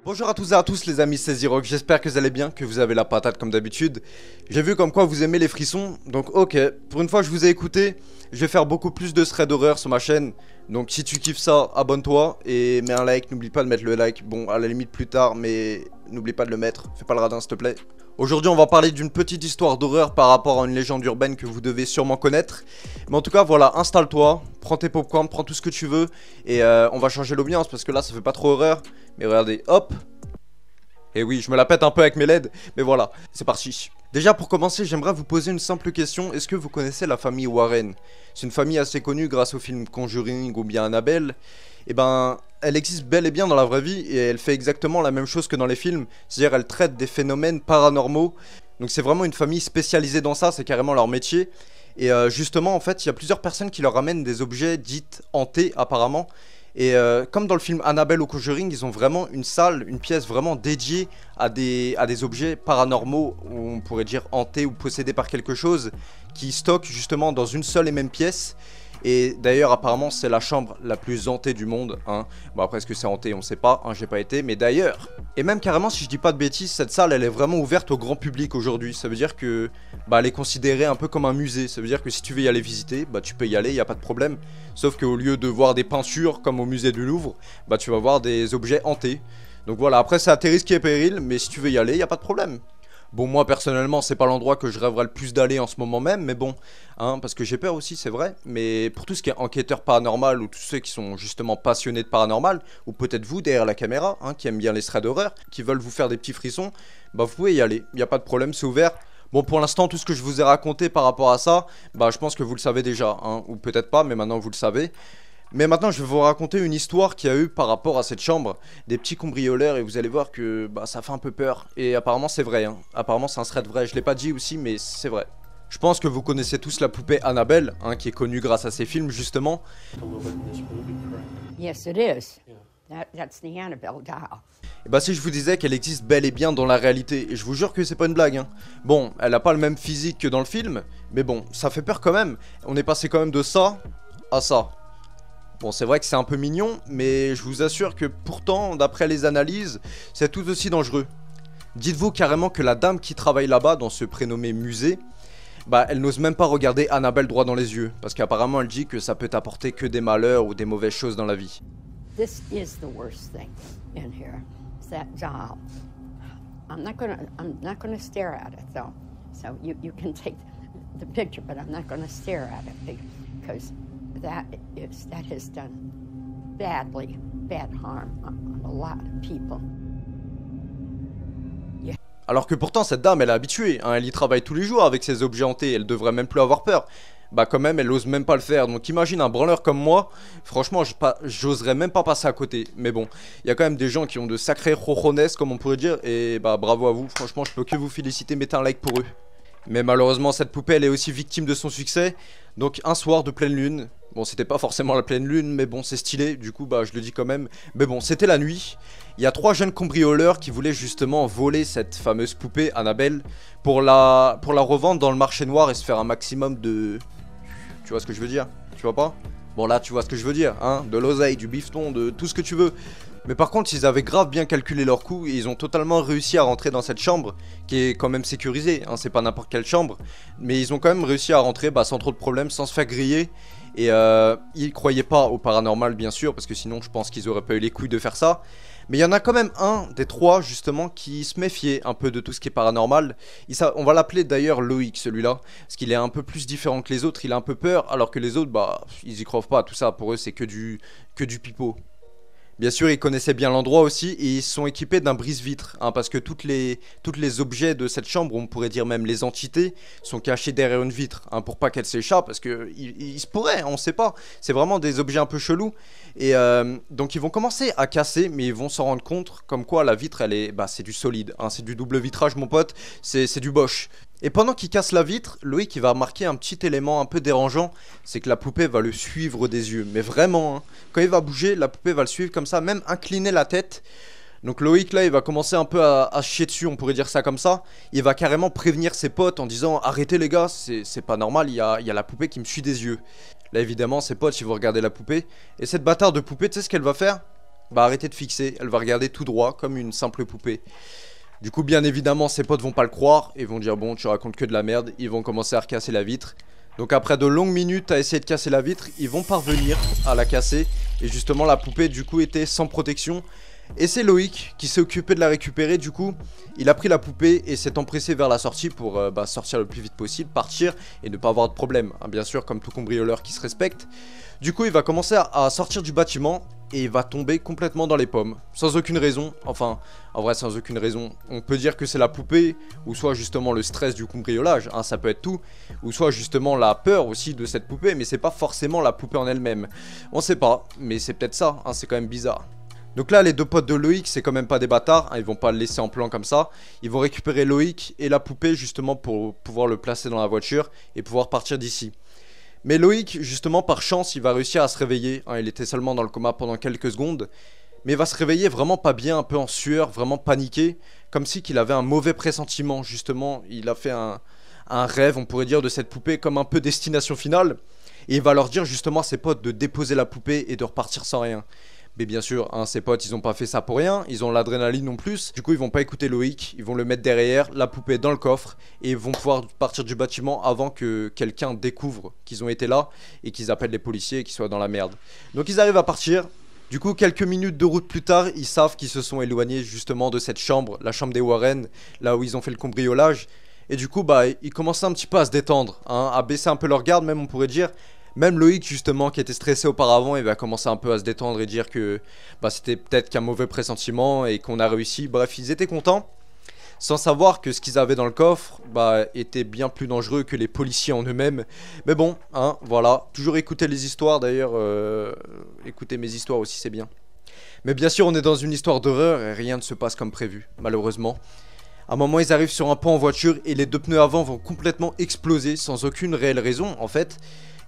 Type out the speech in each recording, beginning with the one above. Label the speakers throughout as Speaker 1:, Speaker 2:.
Speaker 1: Bonjour à tous et à tous les amis, c'est Zirock, j'espère que vous allez bien, que vous avez la patate comme d'habitude. J'ai vu comme quoi vous aimez les frissons, donc ok, pour une fois je vous ai écouté, je vais faire beaucoup plus de threads d'horreur sur ma chaîne. Donc si tu kiffes ça, abonne-toi et mets un like, n'oublie pas de mettre le like, bon à la limite plus tard, mais n'oublie pas de le mettre, fais pas le radin s'il te plaît. Aujourd'hui on va parler d'une petite histoire d'horreur par rapport à une légende urbaine que vous devez sûrement connaître. Mais en tout cas voilà, installe-toi, prends tes popcorn, prends tout ce que tu veux. Et on va changer l'ambiance parce que là ça fait pas trop horreur. Mais regardez, hop. Et oui, je me la pète un peu avec mes LED, mais voilà, c'est parti. Déjà pour commencer, j'aimerais vous poser une simple question. Est-ce que vous connaissez la famille Warren? C'est une famille assez connue grâce au film Conjuring ou bien Annabelle. Et ben, elle existe bel et bien dans la vraie vie et elle fait exactement la même chose que dans les films. C'est-à-dire elle traite des phénomènes paranormaux. Donc c'est vraiment une famille spécialisée dans ça, c'est carrément leur métier. Et justement, en fait, il y a plusieurs personnes qui leur ramènent des objets dits hantés apparemment. Et comme dans le film Annabelle ou Conjuring, ils ont vraiment une salle, une pièce vraiment dédiée à des objets paranormaux, ou on pourrait dire hantés ou possédés par quelque chose, qui stockent justement dans une seule et même pièce. Et d'ailleurs apparemment c'est la chambre la plus hantée du monde, hein. Bon après est-ce que c'est hanté on sait pas, hein, j'ai pas été, mais d'ailleurs. Et même carrément si je dis pas de bêtises, cette salle elle est vraiment ouverte au grand public aujourd'hui. Ça veut dire que bah elle est considérée un peu comme un musée. Ça veut dire que si tu veux y aller visiter, bah tu peux y aller, y a pas de problème. Sauf qu'au lieu de voir des peintures comme au musée du Louvre, bah tu vas voir des objets hantés. Donc voilà, après c'est à tes risques et périls, mais si tu veux y aller, y a pas de problème. Bon moi personnellement c'est pas l'endroit que je rêverais le plus d'aller en ce moment même, mais bon, hein, parce que j'ai peur aussi c'est vrai, mais pour tout ce qui est enquêteur paranormal ou tous ceux qui sont justement passionnés de paranormal, ou peut-être vous derrière la caméra, hein, qui aiment bien les threads d'horreur, qui veulent vous faire des petits frissons, bah vous pouvez y aller, y a pas de problème, c'est ouvert. Bon pour l'instant tout ce que je vous ai raconté par rapport à ça, bah je pense que vous le savez déjà, hein, ou peut-être pas, mais maintenant vous le savez. Mais maintenant je vais vous raconter une histoire qu'il y a eu par rapport à cette chambre, des petits cambrioleurs et vous allez voir que bah, ça fait un peu peur. Et apparemment c'est vrai, hein. Apparemment c'est un thread vrai, je l'ai pas dit aussi mais c'est vrai. Je pense que vous connaissez tous la poupée Annabelle, hein, qui est connue grâce à ses films justement.
Speaker 2: Yes, it is. That's the Annabelle doll.
Speaker 1: Et bah si je vous disais qu'elle existe bel et bien dans la réalité, et je vous jure que c'est pas une blague, hein. Bon, elle a pas le même physique que dans le film, mais bon, ça fait peur quand même. On est passé quand même de ça à ça. Bon c'est vrai que c'est un peu mignon, mais je vous assure que pourtant, d'après les analyses, c'est tout aussi dangereux. Dites-vous carrément que la dame qui travaille là-bas, dans ce prénommé musée, bah elle n'ose même pas regarder Annabelle droit dans les yeux, parce qu'apparemment elle dit que ça peut apporter que des malheurs ou des mauvaises choses dans la vie.
Speaker 2: This is the worst thing in here. It's that doll. I'm not gonna stare at it though. So you can take the picture, but I'm not gonna stare at it because that has done bad harm on a lot of people.
Speaker 1: Alors que pourtant cette dame elle est habituée, hein, elle y travaille tous les jours avec ses objets hantés, elle devrait même plus avoir peur. Bah quand même elle ose même pas le faire, donc imagine un branleur comme moi, franchement j'oserais même pas passer à côté. Mais bon, il y a quand même des gens qui ont de sacrés rojones comme on pourrait dire, et bah bravo à vous, franchement je peux que vous féliciter, mettez un like pour eux. Mais malheureusement cette poupée elle est aussi victime de son succès. Donc un soir de pleine lune, bon c'était pas forcément la pleine lune mais bon c'est stylé, du coup bah je le dis quand même. Mais bon c'était la nuit, il y a 3 jeunes cambrioleurs qui voulaient justement voler cette fameuse poupée Annabelle pour la revendre dans le marché noir et se faire un maximum de... Tu vois ce que je veux dire? Tu vois pas? Bon là tu vois ce que je veux dire, hein, de l'oseille, du bifton, de tout ce que tu veux. Mais par contre ils avaient grave bien calculé leur coup et ils ont totalement réussi à rentrer dans cette chambre qui est quand même sécurisée, hein, c'est pas n'importe quelle chambre. Mais ils ont quand même réussi à rentrer bah, sans trop de problèmes, sans se faire griller. Et ils croyaient pas au paranormal bien sûr parce que sinon je pense qu'ils auraient pas eu les couilles de faire ça. Mais il y en a quand même un des 3 justement qui se méfiait un peu de tout ce qui est paranormal. On va l'appeler d'ailleurs Loïc celui-là, parce qu'il est un peu plus différent que les autres, il a un peu peur alors que les autres bah ils y croient pas, tout ça pour eux c'est que du pipeau. Bien sûr, ils connaissaient bien l'endroit aussi et ils sont équipés d'un brise-vitre, hein, parce que toutes les objets de cette chambre, on pourrait dire même les entités, sont cachés derrière une vitre, hein, pour pas qu'elles s'échappent, parce que il se pourrait, on sait pas. C'est vraiment des objets un peu chelous. Et donc ils vont commencer à casser, mais ils vont s'en rendre compte comme quoi la vitre, elle est, bah c'est du solide, hein, c'est du double vitrage mon pote, c'est du Bosch. Et pendant qu'il casse la vitre, Loïc il va remarquer un petit élément un peu dérangeant, c'est que la poupée va le suivre des yeux, mais vraiment, hein. Quand il va bouger, la poupée va le suivre comme ça, même incliner la tête. Donc Loïc là il va commencer un peu à chier dessus, on pourrait dire ça comme ça. Il va carrément prévenir ses potes en disant arrêtez les gars, c'est pas normal, il y a la poupée qui me suit des yeux. Là évidemment ses potes ils vont regarder la poupée, et cette bâtarde de poupée tu sais ce qu'elle va faire? va arrêter de fixer, elle va regarder tout droit comme une simple poupée. Du coup, bien évidemment, ses potes vont pas le croire et vont dire bon, tu racontes que de la merde, ils vont commencer à recasser la vitre. Donc après de longues minutes à essayer de casser la vitre, ils vont parvenir à la casser. Et justement la poupée du coup était sans protection. Et c'est Loïc qui s'est occupé de la récupérer. Du coup il a pris la poupée et s'est empressé vers la sortie pour sortir le plus vite possible, partir et ne pas avoir de problème, hein, bien sûr comme tout cambrioleur qui se respecte. Du coup il va commencer à sortir du bâtiment et il va tomber complètement dans les pommes. Sans aucune raison, enfin en vrai sans aucune raison. On peut dire que c'est la poupée, ou soit justement le stress du cambriolage, hein, ça peut être tout. Ou soit justement la peur aussi de cette poupée, mais c'est pas forcément la poupée en elle-même. On sait pas, mais c'est peut-être ça, hein, c'est quand même bizarre. Donc là les deux potes de Loïc c'est quand même pas des bâtards, hein, ils vont pas le laisser en plan comme ça. Ils vont récupérer Loïc et la poupée justement pour pouvoir le placer dans la voiture et pouvoir partir d'ici. Mais Loïc justement par chance il va réussir à se réveiller, hein, il était seulement dans le coma pendant quelques secondes. Mais il va se réveiller vraiment pas bien, un peu en sueur, vraiment paniqué. Comme si qu'il avait un mauvais pressentiment justement, il a fait un rêve on pourrait dire de cette poupée comme un peu destination finale. Et il va leur dire justement à ses potes de déposer la poupée et de repartir sans rien. Mais bien sûr, hein, ses potes, ils ont pas fait ça pour rien, ils ont l'adrénaline non plus. Du coup, ils vont pas écouter Loïc, ils vont le mettre derrière, la poupée dans le coffre, et ils vont pouvoir partir du bâtiment avant que quelqu'un découvre qu'ils ont été là, et qu'ils appellent les policiers et qu'ils soient dans la merde. Donc ils arrivent à partir. Du coup, quelques minutes de route plus tard, ils savent qu'ils se sont éloignés justement de cette chambre, la chambre des Warren, là où ils ont fait le cambriolage. Et du coup, ils commençaient un petit peu à se détendre, hein, à baisser un peu leur garde, même on pourrait dire. Même Loïc justement qui était stressé auparavant, il va commencer un peu à se détendre et dire que c'était peut-être qu'un mauvais pressentiment et qu'on a réussi. Bref, ils étaient contents, sans savoir que ce qu'ils avaient dans le coffre était bien plus dangereux que les policiers en eux-mêmes. Mais bon, hein, voilà, toujours écouter les histoires d'ailleurs, écoutez mes histoires aussi c'est bien. Mais bien sûr on est dans une histoire d'horreur et rien ne se passe comme prévu, malheureusement. À un moment ils arrivent sur un pont en voiture et les deux pneus avant vont complètement exploser sans aucune réelle raison en fait.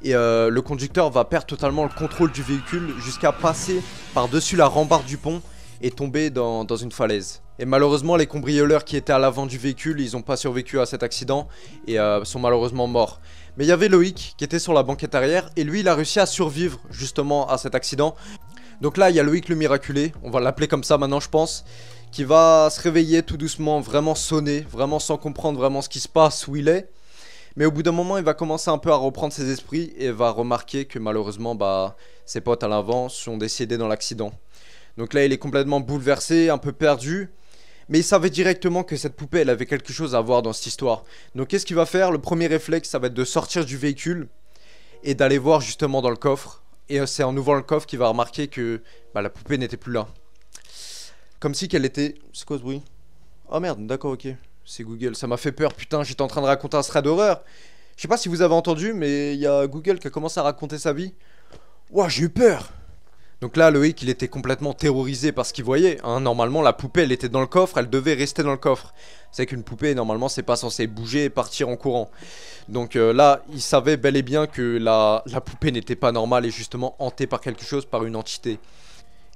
Speaker 1: Et le conducteur va perdre totalement le contrôle du véhicule jusqu'à passer par-dessus la rambarde du pont et tomber dans une falaise. Et malheureusement les cambrioleurs qui étaient à l'avant du véhicule, ils n'ont pas survécu à cet accident et sont malheureusement morts. Mais il y avait Loïc qui était sur la banquette arrière et lui il a réussi à survivre justement à cet accident. Donc là il y a Loïc le miraculé, on va l'appeler comme ça maintenant je pense, qui va se réveiller tout doucement, vraiment sonner, vraiment sans comprendre vraiment ce qui se passe, où il est. Mais au bout d'un moment, il va commencer un peu à reprendre ses esprits et va remarquer que malheureusement, ses potes à l'avant sont décédés dans l'accident. Donc là, il est complètement bouleversé, un peu perdu. Mais il savait directement que cette poupée, elle avait quelque chose à voir dans cette histoire. Donc qu'est-ce qu'il va faire? Le premier réflexe, ça va être de sortir du véhicule et d'aller voir justement dans le coffre. Et c'est en ouvrant le coffre qu'il va remarquer que la poupée n'était plus là. Comme si qu'elle était... C'est quoi ce bruit? Oh merde, d'accord, ok. C'est Google, ça m'a fait peur, putain, j'étais en train de raconter un thread d'horreur. Je sais pas si vous avez entendu, mais il y a Google qui a commencé à raconter sa vie. Ouah, j'ai eu peur. Donc là, Loïc, il était complètement terrorisé par ce qu'il voyait, hein. Normalement, la poupée, elle était dans le coffre, elle devait rester dans le coffre. C'est qu'une poupée, normalement, c'est pas censé bouger et partir en courant. Donc là, il savait bel et bien que la poupée n'était pas normale et justement hantée par quelque chose, par une entité.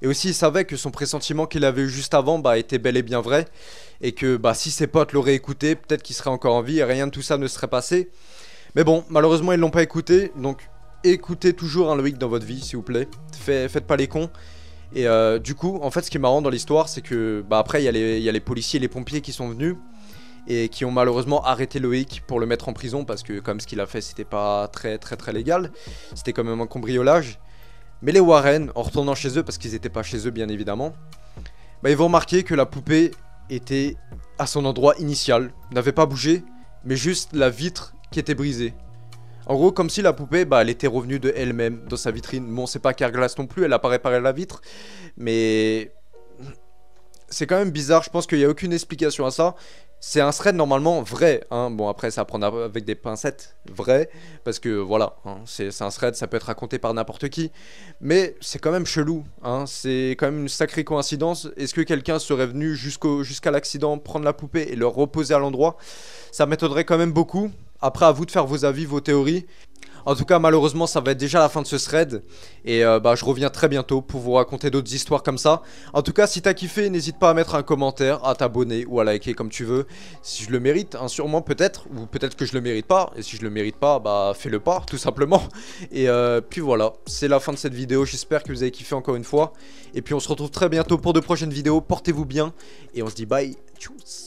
Speaker 1: Et aussi il savait que son pressentiment qu'il avait eu juste avant était bel et bien vrai. Et que si ses potes l'auraient écouté, peut-être qu'il serait encore en vie et rien de tout ça ne serait passé. Mais bon, malheureusement ils l'ont pas écouté. Donc écoutez toujours un Loïc dans votre vie s'il vous plaît. Faites pas les cons. Et du coup, en fait ce qui est marrant dans l'histoire c'est que après il y a les policiers et les pompiers qui sont venus. Et qui ont malheureusement arrêté Loïc pour le mettre en prison. Parce que comme ce qu'il a fait c'était pas très légal. C'était quand même un cambriolage. Mais les Warren, en retournant chez eux, parce qu'ils n'étaient pas chez eux bien évidemment, ils vont remarquer que la poupée était à son endroit initial, n'avait pas bougé, mais juste la vitre qui était brisée. En gros, comme si la poupée, elle était revenue de elle-même dans sa vitrine. Bon, c'est pas Carglass non plus, elle a pas réparé la vitre, mais c'est quand même bizarre, je pense qu'il n'y a aucune explication à ça. C'est un thread normalement vrai, hein. Bon après ça prend avec des pincettes, vrai, parce que voilà, hein, c'est un thread, ça peut être raconté par n'importe qui, mais c'est quand même chelou, hein. C'est quand même une sacrée coïncidence. Est-ce que quelqu'un serait venu jusqu'à l'accident, prendre la poupée et le reposer à l'endroit? Ça m'étonnerait quand même beaucoup. Après à vous de faire vos avis, vos théories. En tout cas, malheureusement, ça va être déjà la fin de ce thread. Et bah, je reviens très bientôt pour vous raconter d'autres histoires comme ça. En tout cas, si t'as kiffé, n'hésite pas à mettre un commentaire, à t'abonner ou à liker comme tu veux. Si je le mérite, hein, sûrement peut-être. Ou peut-être que je le mérite pas. Et si je le mérite pas, bah fais-le pas, tout simplement. Et puis voilà, c'est la fin de cette vidéo. J'espère que vous avez kiffé encore une fois. Et puis on se retrouve très bientôt pour de prochaines vidéos. Portez-vous bien. Et on se dit bye. Tchuss.